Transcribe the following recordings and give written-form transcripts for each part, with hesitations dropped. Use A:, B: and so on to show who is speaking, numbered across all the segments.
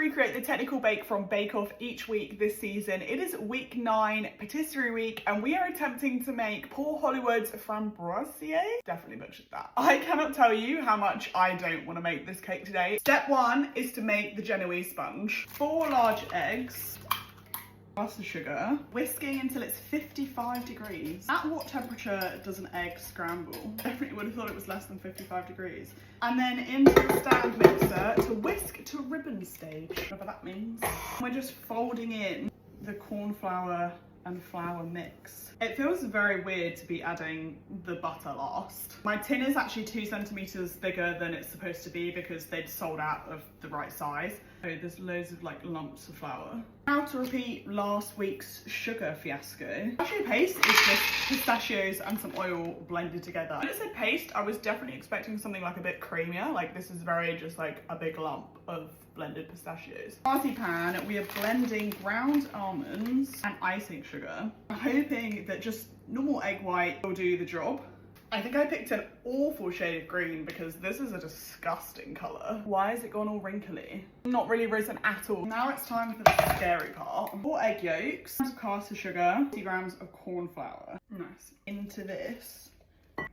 A: recreate the technical bake from Bake Off each week this season. It is week 9, patisserie week, and we are attempting to make Paul Hollywood's framboisier. Definitely butchered that. I cannot tell you how much I don't want to make this cake today. Step 1 is to make the Genoese sponge. 4 large eggs. Glass of sugar, whisking until it's 55 degrees. At what temperature does an egg scramble? Definitely would have thought it was less than 55 degrees. And then into the stand mixer to whisk to ribbon stage, whatever that means. We're just folding in the corn flour and flour mix. It feels very weird to be adding the butter last. My tin is actually 2 centimeters bigger than it's supposed to be because they'd sold out of the right size. So there's loads of like lumps of flour. Now to repeat last week's sugar fiasco. Pistachio paste is just pistachios and some oil blended together. When it said paste, I was definitely expecting something like a bit creamier. Like this is very just like a big lump of blended pistachios. Party pan, we are blending ground almonds and icing sugar. I'm hoping that just normal egg white will do the job. I think I picked an awful shade of green because this is a disgusting colour. Why has it gone all wrinkly? Not really risen at all. Now it's time for the scary part. 4 egg yolks, a caster sugar, 50 grams of corn flour. Nice. Into this.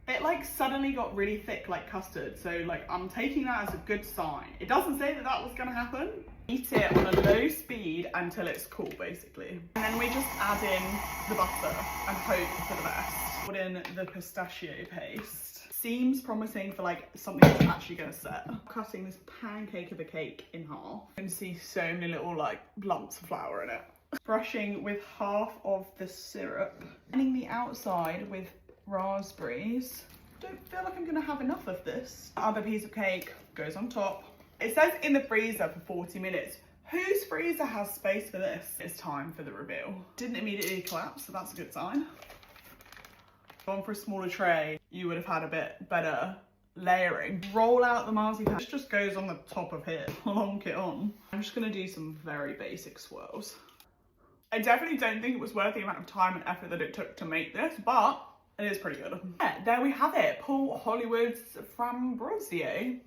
A: It like suddenly got really thick like custard, so like I'm taking that as a good sign. It doesn't say that that was gonna happen. Heat it on a low speed until it's cool basically. And then we just add in the butter and hope for the best. Put in the pistachio paste. Seems promising for like something that's actually gonna set. Cutting this pancake of a cake in half. You can see so many little like lumps of flour in it. Brushing with half of the syrup. Lining the outside with raspberries. Don't feel like I'm gonna have enough of this. Other piece of cake goes on top. It says in the freezer for 40 minutes. Whose freezer has space for this? It's time for the reveal. Didn't immediately collapse, so that's a good sign. Gone for a smaller tray, you would have had a bit better layering. Roll out the marzipan. This just goes on the top of here. Plonk it on. I'm just gonna do some very basic swirls. I definitely don't think it was worth the amount of time and effort that it took to make this, but it is pretty good. Yeah, there we have it. Paul Hollywood's framboisier.